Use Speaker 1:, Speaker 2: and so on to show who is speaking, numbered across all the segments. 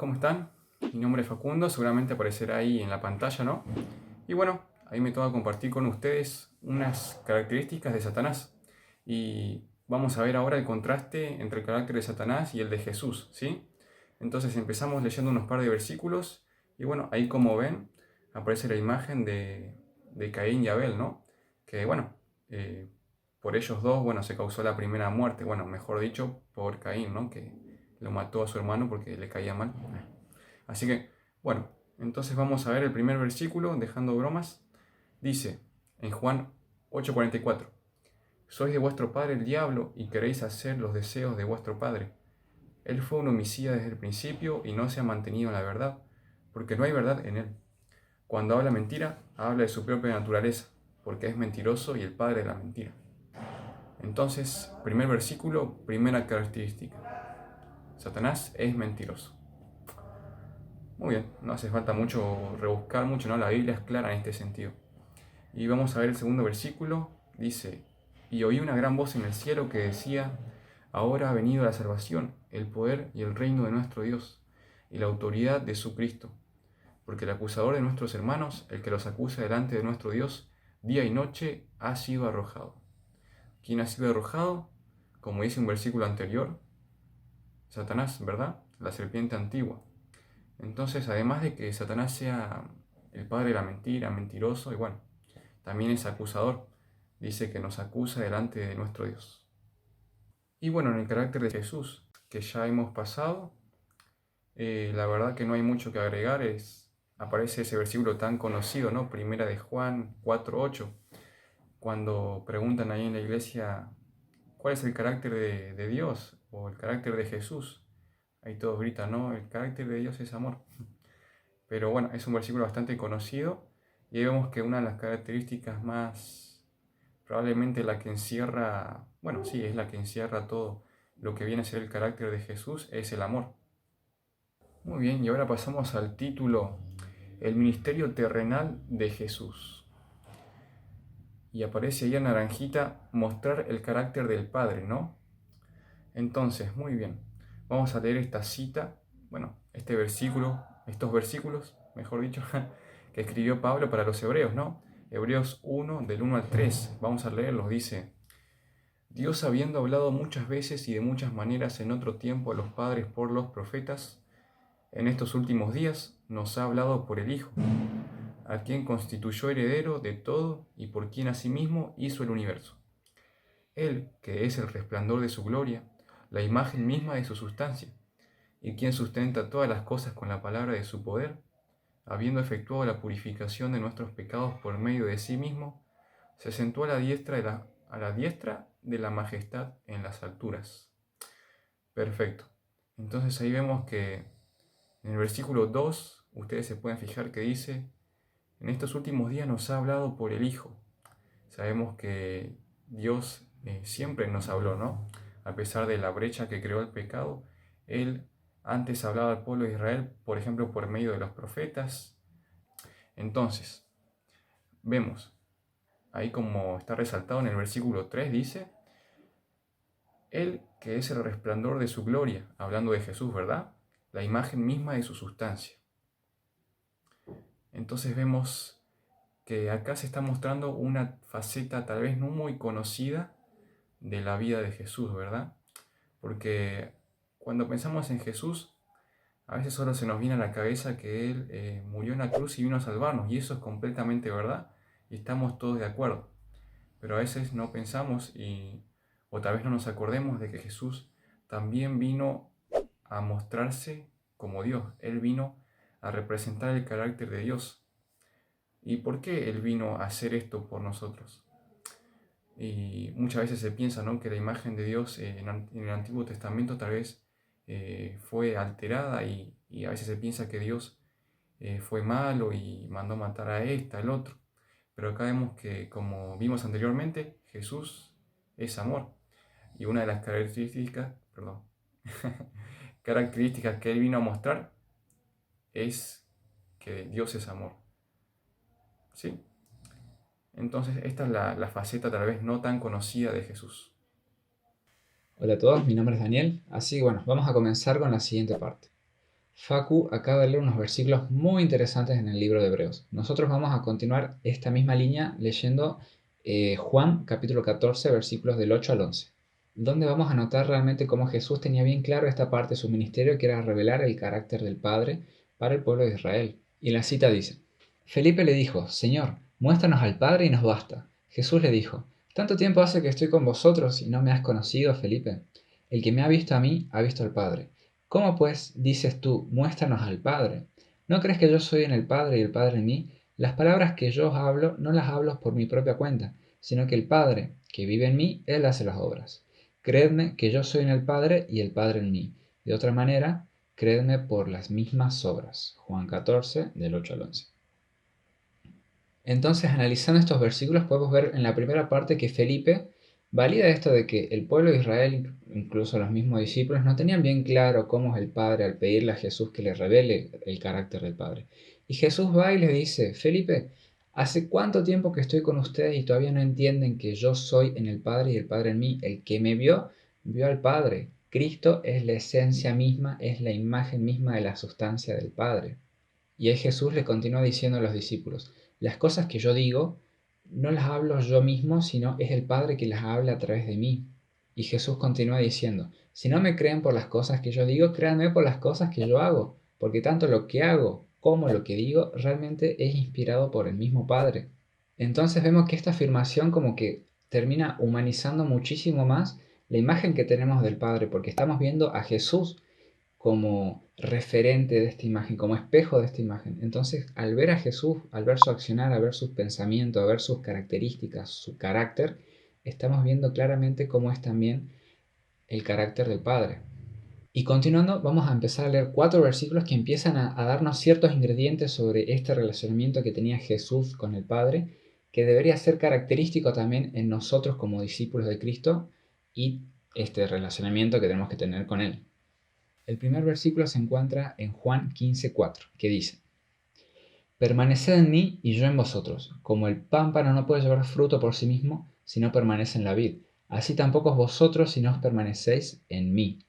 Speaker 1: ¿cómo están? Mi nombre es Facundo, seguramente aparecerá ahí en la pantalla, ¿no? Y bueno, ahí me toca compartir con ustedes unas características de Satanás. Y vamos a ver ahora el contraste entre el carácter de Satanás y el de Jesús, ¿sí? Entonces empezamos leyendo unos par de versículos y bueno, ahí como ven aparece la imagen de Caín y Abel, ¿no? Que bueno, eh, por ellos dos, bueno, se causó la primera muerte, bueno, mejor dicho, por Caín, ¿no? Que lo mató a su hermano porque le caía mal. Así que, bueno, entonces vamos a ver el primer versículo, dejando bromas. Dice en Juan 8:44, sois de vuestro padre el diablo y queréis hacer los deseos de vuestro padre. Él fue un homicida desde el principio y no se ha mantenido en la verdad, porque no hay verdad en él. Cuando habla mentira, habla de su propia naturaleza, porque es mentiroso y el padre de la mentira. Entonces, primer versículo, primera característica. Satanás es mentiroso. Muy bien, no hace falta mucho rebuscar mucho, ¿no? La Biblia es clara en este sentido. Y vamos a ver el segundo versículo. Dice, y oí una gran voz en el cielo que decía, ahora ha venido la salvación, el poder y el reino de nuestro Dios, y la autoridad de su Cristo. Porque el acusador de nuestros hermanos, el que los acusa delante de nuestro Dios, día y noche, ha sido arrojado. ¿Quién ha sido arrojado? Como dice un versículo anterior, Satanás, ¿verdad? La serpiente antigua. Entonces, además de que Satanás sea el padre de la mentira, mentiroso, y bueno, también es acusador. Dice que nos acusa delante de nuestro Dios. Y bueno, en el carácter de Jesús, que ya hemos pasado, la verdad que no hay mucho que agregar. Aparece ese versículo tan conocido, ¿no? Primera de Juan 4:8, cuando preguntan ahí en la iglesia, ¿cuál es el carácter de Dios o el carácter de Jesús? Ahí todos gritan, ¿no? El carácter de Dios es amor. Pero bueno, es un versículo bastante conocido y ahí vemos que una de las características más, probablemente la que encierra, bueno, sí, es la que encierra todo lo que viene a ser el carácter de Jesús, es el amor. Muy bien, y ahora pasamos al título, el ministerio terrenal de Jesús. Y aparece ahí en naranjita, mostrar el carácter del Padre, ¿no? Entonces, muy bien, vamos a leer esta cita, bueno, este versículo, estos versículos, mejor dicho, que escribió Pablo para los hebreos, ¿no? Hebreos 1, del 1 al 3, vamos a leerlos, dice, Dios habiendo hablado muchas veces y de muchas maneras en otro tiempo a los padres por los profetas, en estos últimos días nos ha hablado por el Hijo, a quien constituyó heredero de todo y por quien asimismo hizo el universo. Él, que es el resplandor de su gloria, la imagen misma de su sustancia, y quien sustenta todas las cosas con la palabra de su poder, habiendo efectuado la purificación de nuestros pecados por medio de sí mismo, se sentó a la diestra de la majestad en las alturas. Perfecto. Entonces ahí vemos que en el versículo 2, ustedes se pueden fijar que dice, en estos últimos días nos ha hablado por el Hijo. Sabemos que Dios siempre nos habló, ¿no? A pesar de la brecha que creó el pecado, Él antes hablaba al pueblo de Israel, por ejemplo, por medio de los profetas. Entonces, vemos, ahí como está resaltado en el versículo 3, dice, Él que es el resplandor de su gloria, hablando de Jesús, ¿verdad? La imagen misma de su sustancia. Entonces vemos que acá se está mostrando una faceta tal vez no muy conocida de la vida de Jesús, ¿verdad? Porque cuando pensamos en Jesús, a veces solo se nos viene a la cabeza que Él murió en la cruz y vino a salvarnos, y eso es completamente verdad, y estamos todos de acuerdo. Pero a veces no pensamos o tal vez no nos acordemos de que Jesús también vino a mostrarse como Dios. Él vino a representar el carácter de Dios. ¿Y por qué Él vino a hacer esto por nosotros? Y muchas veces se piensa, ¿no?, que la imagen de Dios en el Antiguo Testamento tal vez fue alterada y a veces se piensa que Dios fue malo y mandó matar a este, al otro. Pero acá vemos que, como vimos anteriormente, Jesús es amor. Y una de las características que Él vino a mostrar es que Dios es amor. ¿Sí? Entonces esta es la faceta tal vez no tan conocida de Jesús.
Speaker 2: Hola a todos, mi nombre es Daniel, así que bueno, vamos a comenzar con la siguiente parte. Facu acaba de leer unos versículos muy interesantes en el libro de Hebreos. Nosotros vamos a continuar esta misma línea leyendo Juan capítulo 14 versículos del 8 al 11, donde vamos a notar realmente cómo Jesús tenía bien claro esta parte de su ministerio, que era revelar el carácter del Padre para el pueblo de Israel. Y la cita dice: Felipe le dijo: Señor, muéstranos al Padre y nos basta. Jesús le dijo: ¿Tanto tiempo hace que estoy con vosotros y no me has conocido, Felipe? El que me ha visto a mí, ha visto al Padre. ¿Cómo pues dices tú, muéstranos al Padre? ¿No crees que yo soy en el Padre y el Padre en mí? Las palabras que yo os hablo no las hablo por mi propia cuenta, sino que el Padre, que vive en mí, Él hace las obras. Creedme que yo soy en el Padre y el Padre en mí. De otra manera, creedme por las mismas obras. Juan 14, del 8 al 11. Entonces, analizando estos versículos, podemos ver en la primera parte que Felipe valida esto de que el pueblo de Israel, incluso los mismos discípulos, no tenían bien claro cómo es el Padre al pedirle a Jesús que le revele el carácter del Padre. Y Jesús va y le dice: Felipe, ¿hace cuánto tiempo que estoy con ustedes y todavía no entienden que yo soy en el Padre y el Padre en mí? El que me vio, vio al Padre. Cristo es la esencia misma, es la imagen misma de la sustancia del Padre. Y ahí Jesús le continúa diciendo a los discípulos: las cosas que yo digo no las hablo yo mismo, sino es el Padre que las habla a través de mí. Y Jesús continúa diciendo: si no me creen por las cosas que yo digo, créanme por las cosas que yo hago, porque tanto lo que hago como lo que digo realmente es inspirado por el mismo Padre. Entonces vemos que esta afirmación como que termina humanizando muchísimo más la imagen que tenemos del Padre, porque estamos viendo a Jesús como referente de esta imagen, como espejo de esta imagen. Entonces, al ver a Jesús, al ver su accionar, al ver sus pensamientos, al ver sus características, su carácter, estamos viendo claramente cómo es también el carácter del Padre. Y continuando, vamos a empezar a leer 4 versículos que empiezan a darnos ciertos ingredientes sobre este relacionamiento que tenía Jesús con el Padre, que debería ser característico también en nosotros como discípulos de Cristo y este relacionamiento que tenemos que tener con Él. El primer versículo se encuentra en Juan 15:4, que dice: Permaneced en mí y yo en vosotros. Como el pámpano no puede llevar fruto por sí mismo si no permanece en la vid, así tampoco vosotros si no os permanecéis en mí.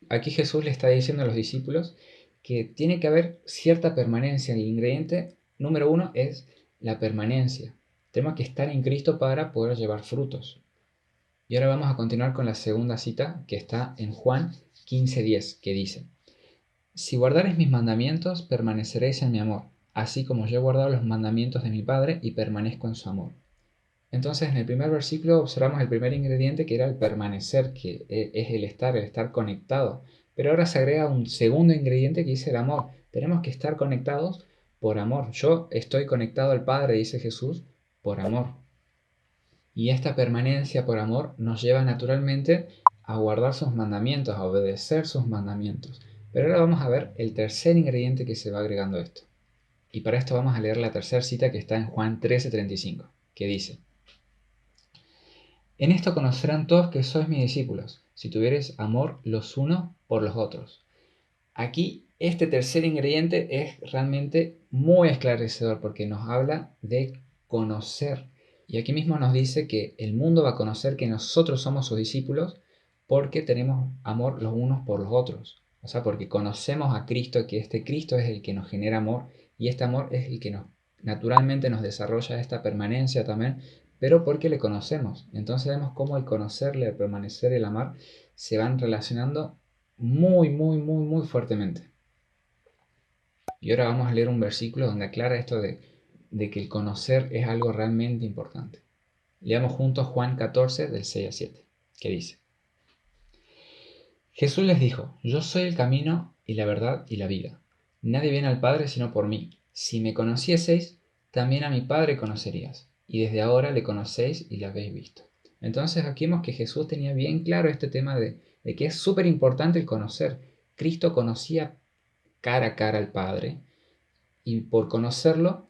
Speaker 2: Aquí Jesús le está diciendo a los discípulos que tiene que haber cierta permanencia. El ingrediente número 1 es la permanencia. Tenemos que estar en Cristo para poder llevar frutos. Y ahora vamos a continuar con la segunda cita que está en Juan 15:10, que dice: Si guardareis mis mandamientos, permaneceréis en mi amor, así como yo he guardado los mandamientos de mi Padre y permanezco en su amor. Entonces, en el primer versículo observamos el primer ingrediente, que era el permanecer, que es el estar conectado. Pero ahora se agrega un segundo ingrediente que dice el amor. Tenemos que estar conectados por amor. Yo estoy conectado al Padre, dice Jesús, por amor. Y esta permanencia por amor nos lleva naturalmente a guardar sus mandamientos, a obedecer sus mandamientos. Pero ahora vamos a ver el tercer ingrediente que se va agregando a esto. Y para esto vamos a leer la tercera cita que está en Juan 13:35, que dice: En esto conocerán todos que sois mis discípulos, si tuviereis amor los unos por los otros. Aquí este tercer ingrediente es realmente muy esclarecedor porque nos habla de conocer. Y aquí mismo nos dice que el mundo va a conocer que nosotros somos sus discípulos porque tenemos amor los unos por los otros. O sea, porque conocemos a Cristo, que este Cristo es el que nos genera amor y este amor es el que naturalmente nos desarrolla esta permanencia también, pero porque le conocemos. Entonces vemos cómo el conocerle, el permanecer, el amar se van relacionando muy, muy, muy, muy fuertemente. Y ahora vamos a leer un versículo donde aclara esto de que el conocer es algo realmente importante. Leamos juntos Juan 14, del 6 al 7, que dice: Jesús les dijo: Yo soy el camino y la verdad y la vida. Nadie viene al Padre sino por mí. Si me conocieseis, también a mi Padre conocerías, y desde ahora le conocéis y le habéis visto. Entonces aquí vemos que Jesús tenía bien claro este tema de que es súper importante el conocer. Cristo conocía cara a cara al Padre, y por conocerlo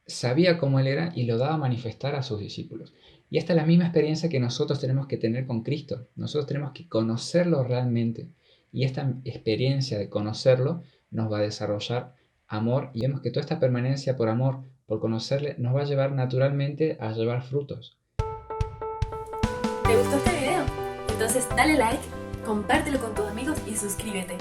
Speaker 2: sabía cómo Él era y lo daba a manifestar a sus discípulos. Y esta es la misma experiencia que nosotros tenemos que tener con Cristo. Nosotros tenemos que conocerlo realmente. Y esta experiencia de conocerlo nos va a desarrollar amor. Y vemos que toda esta permanencia por amor, por conocerle, nos va a llevar naturalmente a llevar frutos.
Speaker 3: ¿Te gustó este video? Entonces dale like, compártelo con tus amigos y suscríbete.